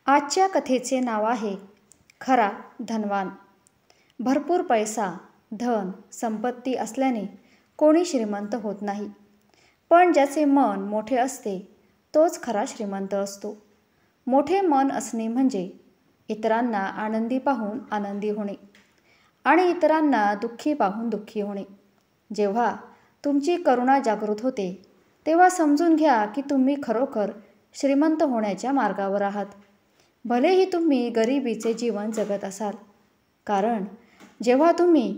आजच्या कथेचे नाव आहे खरा धनवान. भरपूर पैसा, धन, संपत्ती असल्याने कोणी श्रीमंत होत नाही. पण ज्याचे मन मोठे असते तोच खरा श्रीमंत असतो. मोठे मन असणे म्हणजे इतरांना आनंदी पाहून आनंदी होणे आणि इतरांना दुःखी पाहून दुःखी होणे. जेव्हा तुमची करुणा जागृत होते तेव्हा समजून घ्या की तुम्ही खरोखर श्रीमंत होण्याच्या मार्गावर आहात. भलेही तुम्ही गरिबीचे जीवन जगत असाल, कारण जेव्हा तुम्ही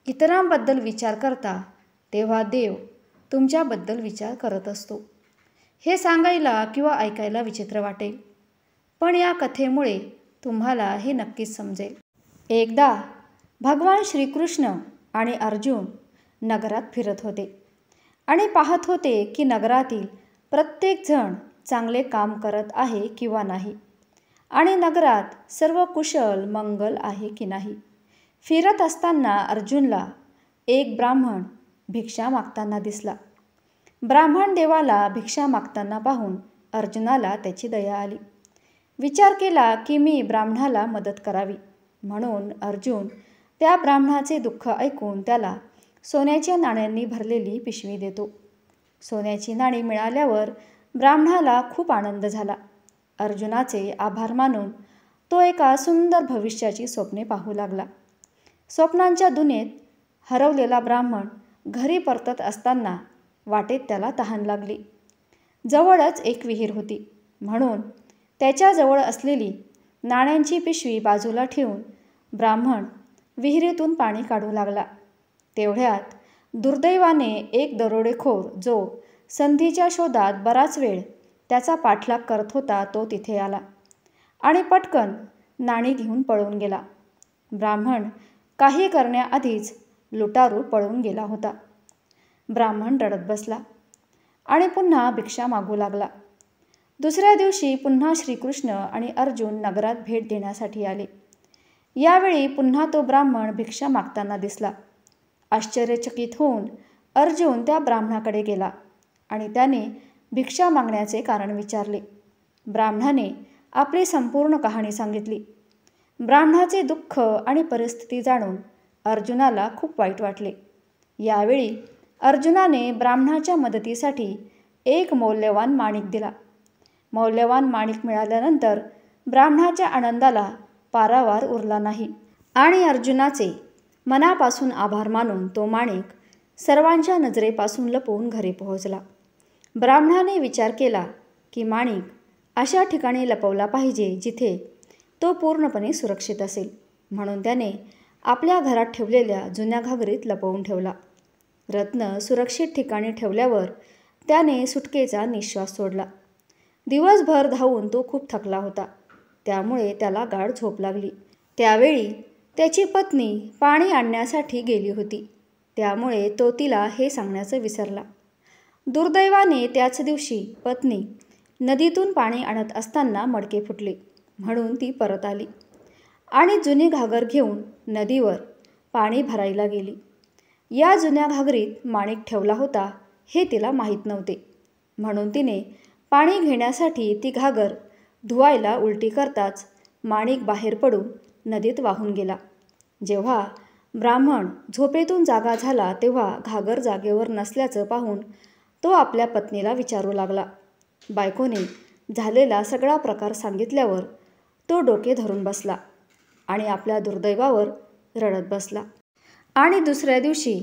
इतरांबद्दल विचार करता तेव्हा देव तुमच्याबद्दल विचार करत असतो. हे सांगायला किंवा ऐकायला विचित्र वाटेल, पण या कथेमुळे तुम्हाला हे नक्कीच समजेल. एकदा भगवान श्रीकृष्ण आणि अर्जुन नगरात फिरत होते आणि पाहत होते की नगरातील प्रत्येक जण चांगले काम करत आहे किंवा नाही आणि नगरात सर्व कुशल मंगल आहे की नाही. फिरत असताना अर्जुनला एक ब्राह्मण भिक्षा मागताना दिसला. ब्राह्मण देवाला भिक्षा मागताना पाहून अर्जुनाला त्याची दया आली. विचार केला की मी ब्राह्मणाला मदत करावी, म्हणून अर्जुन त्या ब्राह्मणाचे दुःख ऐकून त्याला सोन्याच्या नाण्यांनी भरलेली पिशवी देतो. सोन्याची नाणी मिळाल्यावर ब्राह्मणाला खूप आनंद झाला. अर्जुनाचे आभार मानून तो एका सुंदर भविष्याची स्वप्ने पाहू लागला. स्वप्नांच्या दुनियेत हरवलेला ब्राह्मण घरी परतत असताना वाटेत त्याला तहान लागली. जवळच एक विहीर होती, म्हणून त्याच्याजवळ असलेली नाण्यांची पिशवी बाजूला ठेवून ब्राह्मण विहिरीतून पाणी काढू लागला. तेवढ्यात दुर्दैवाने एक दरोडेखोर जो संधीच्या शोधात बराच वेळ त्याचा पाठलाग करत होता तो तिथे आला आणि पटकन नाणी घेऊन पळून गेला. ब्राह्मण काही करण्याआधीच लुटारू पळून गेला होता. ब्राह्मण रडत बसला आणि पुन्हा भिक्षा मागू लागला. दुसऱ्या दिवशी पुन्हा श्रीकृष्ण आणि अर्जुन नगरात भेट देण्यासाठी आले. यावेळी पुन्हा तो ब्राह्मण भिक्षा मागताना दिसला. आश्चर्यचकित होऊन अर्जुन त्या ब्राह्मणाकडे गेला आणि त्याने भिक्षा मागण्याचे कारण विचारले. ब्राह्मणाने आपली संपूर्ण कहाणी सांगितली. ब्राह्मणाचे दुःख आणि परिस्थिती जाणून अर्जुनाला खूप वाईट वाटले. यावेळी अर्जुनाने ब्राह्मणाच्या मदतीसाठी एक मौल्यवान माणिक दिला. मौल्यवान माणिक मिळाल्यानंतर ब्राह्मणाच्या आनंदाला पारावार उरला नाही आणि अर्जुनाचे मनापासून आभार मानून तो माणिक सर्वांच्या नजरेपासून लपवून घरी पोहोचला. ब्राह्मणाने विचार केला की माणिक अशा ठिकाणी लपवला पाहिजे जिथे तो पूर्णपणे सुरक्षित असेल, म्हणून त्याने आपल्या घरात ठेवलेल्या जुन्या घागरीत लपवून ठेवला. रत्न सुरक्षित ठिकाणी ठेवल्यावर त्याने सुटकेचा निश्वास सोडला. दिवसभर धावून तो खूप थकला होता, त्यामुळे त्याला गाढ झोप लागली. त्यावेळी त्याची पत्नी पाणी आणण्यासाठी गेली होती, त्यामुळे तो तिला हे सांगण्याचं विसरला. दुर्दैवाने त्याच दिवशी पत्नी नदीतून पाणी आणत असताना मडके फुटले, म्हणून ती परत आली आणि जुनी घागर घेऊन नदीवर पाणी भरायला गेली. या जुन्या घागरीत माणिक ठेवला होता हे तिला माहीत नव्हते, म्हणून तिने पाणी घेण्यासाठी ती घागर धुवायला उलटी करताच माणिक बाहेर पडून नदीत वाहून गेला. जेव्हा ब्राह्मण झोपेतून जागा झाला तेव्हा घागर जागेवर नसल्याचं पाहून तो आपल्या पत्नीला विचारू लागला. बायकोने झालेला सगळा प्रकार सांगितल्यावर तो डोके धरून बसला आणि आपल्या दुर्दैवावर रडत बसला आणि दुसऱ्या दिवशी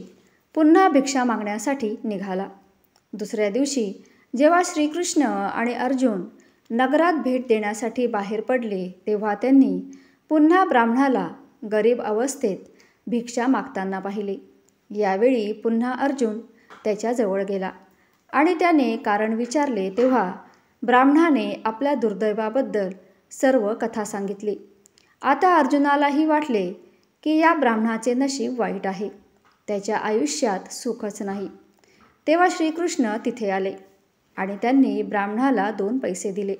पुन्हा भिक्षा मागण्यासाठी निघाला. दुसऱ्या दिवशी जेव्हा श्रीकृष्ण आणि अर्जुन नगरात भेट देण्यासाठी बाहेर पडले तेव्हा त्यांनी पुन्हा ब्राह्मणाला गरीब अवस्थेत भिक्षा मागताना पाहिले. यावेळी पुन्हा अर्जुन त्याच्याजवळ गेला आणि त्याने कारण विचारले तेव्हा ब्राह्मणाने आपल्या दुर्दैवाबद्दल सर्व कथा सांगितली. आता अर्जुनालाही वाटले की या ब्राह्मणाचे नशीब वाईट आहे, त्याच्या आयुष्यात सुखच नाही. तेव्हा श्रीकृष्ण तिथे आले आणि त्यांनी ब्राह्मणाला 2 पैसे दिले.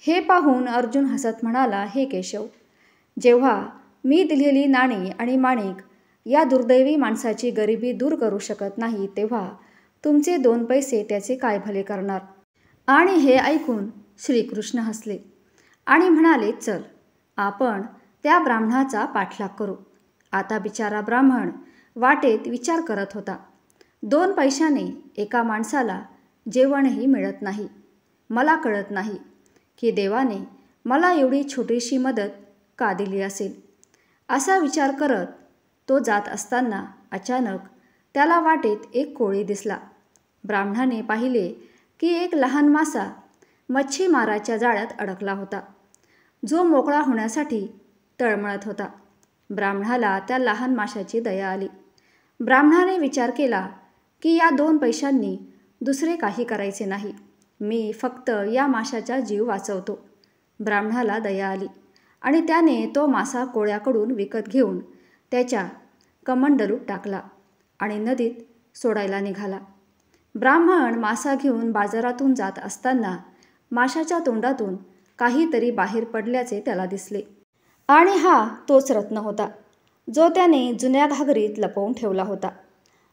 हे पाहून अर्जुन हसत म्हणाला, हे केशव, जेव्हा मी दिलेली नाणी आणि माणिक या दुर्दैवी माणसाची गरिबी दूर करू शकत नाही तेव्हा तुमचे 2 पैसे त्याचे काय भले करणार. आणि हे ऐकून श्रीकृष्ण हसले आणि म्हणाले, चल आपण त्या ब्राह्मणाचा पाठलाग करू. आता बिचारा ब्राह्मण वाटेत विचार करत होता. 2 पैशाने एका माणसाला जेवणही मिळत नाही. मला कळत नाही की देवाने मला एवढी छोटीशी मदत का दिली असेल. असा विचार करत तो जात असताना अचानक त्याला वाटेत एक कोळी दिसला. ब्राह्मणाने पाहिले की एक लहान मासा मच्छीमाराच्या जाळ्यात अडकला होता, जो मोकळा होण्यासाठी तळमळत होता. ब्राह्मणाला त्या लहान माशाची दया आली. ब्राह्मणाने विचार केला की या 2 पैशांनी दुसरे काही करायचे नाही. मी फक्त या माशाचा जीव वाचवतो. ब्राह्मणाला दया आली आणि त्याने तो मासा कोळ्याकडून विकत घेऊन त्याच्या कमंडलूत टाकला आणि नदीत सोडायला निघाला. ब्राह्मण मासा घेऊन बाजारातून जात असताना माशाच्या तोंडातून काहीतरी बाहेर पडल्याचे त्याला दिसले. आणि हा तोच रत्न होता जो त्याने जुन्या घागरीत लपवून ठेवला होता.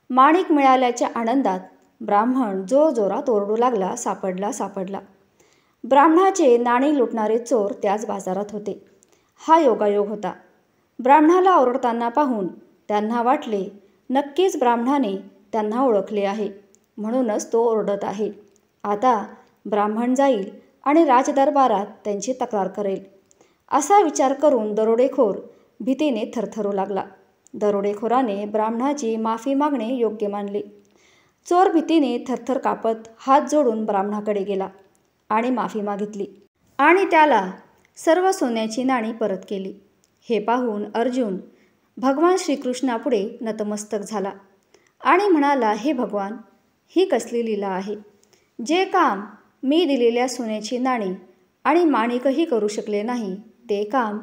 माणिक मिळाल्याच्या आनंदात ब्राह्मण जोरजोरात ओरडू लागला, सापडला, सापडला. ब्राह्मणाचे नाणी लुटणारे चोर त्याच बाजारात होते. हा योगायोग होता. ब्राह्मणाला ओरडताना पाहून त्यांना वाटले, नक्कीच ब्राह्मणाने त्यांना ओळखले आहे, म्हणूनच तो ओरडत आहे. आता ब्राह्मण जाईल आणि राजदरबारात त्यांची तक्रार करेल. असा विचार करून दरोडेखोर भीतीने थरथरू लागला. दरोडेखोराने ब्राह्मणाची माफी मागणे योग्य मानले. चोर भीतीने थरथर कापत हात जोडून ब्राह्मणाकडे गेला आणि माफी मागितली आणि त्याला सर्व सोन्याची नाणी परत केली. हे पाहून अर्जुन भगवान श्रीकृष्णापुढे नतमस्तक झाला आणि म्हणाला, हे भगवान, ही कसली लीला आहे. जे काम मी दिलेल्या सोन्याची नाणी आणि माणिकही करू शकले नाही, ते काम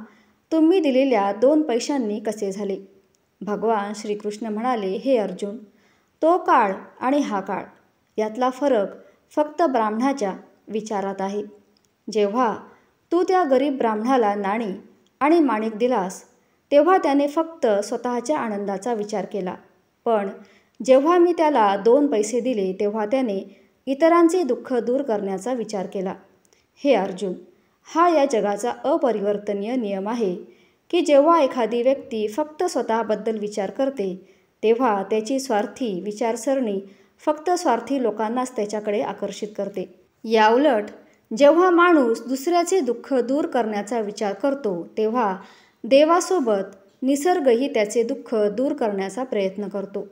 तुम्ही दिलेल्या 2 पैशांनी कसे झाले. भगवान श्रीकृष्ण म्हणाले, हे अर्जुन, तो काळ आणि हा काळ यातला फरक फक्त ब्राह्मणाच्या विचारात आहे. जेव्हा तू त्या गरीब ब्राह्मणाला नाणी आणि माणिक दिलास तेव्हा त्याने फक्त स्वतःच्या आनंदाचा विचार केला, पण जेव्हा मी त्याला 2 पैसे दिले तेव्हा त्याने इतरांचे दुःख दूर करण्याचा विचार केला. हे अर्जुन, हा या जगाचा अपरिवर्तनीय नियम आहे की जेव्हा एखादी व्यक्ती फक्त स्वतःबद्दल विचार करते तेव्हा त्याची स्वार्थी विचारसरणी फक्त स्वार्थी लोकांनाच त्याच्याकडे आकर्षित करते. याउलट जेव्हा माणूस दुसऱ्याचे दुःख दूर करण्याचा विचार करतो तेव्हा देवासोबत निसर्गही त्याचे दुःख दूर करण्याचा प्रयत्न करतो.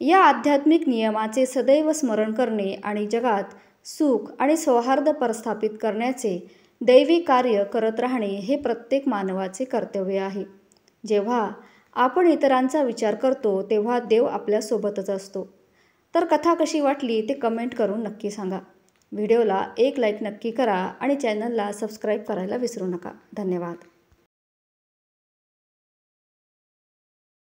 या आध्यात्मिक नियमाचे सदैव स्मरण करणे आणि जगात सुख आणि सौहार्द प्रस्थापित करण्याचे दैवी कार्य करत राहणे हे प्रत्येक मानवाचे कर्तव्य आहे. जेव्हा आपण इतरांचा विचार करतो तेव्हा देव आपल्यासोबतच असतो. तर कथा कशी वाटली ते कमेंट करून नक्की सांगा. व्हिडिओला एक लाईक नक्की करा आणि चॅनलला सबस्क्राईब करायला विसरू नका. धन्यवाद.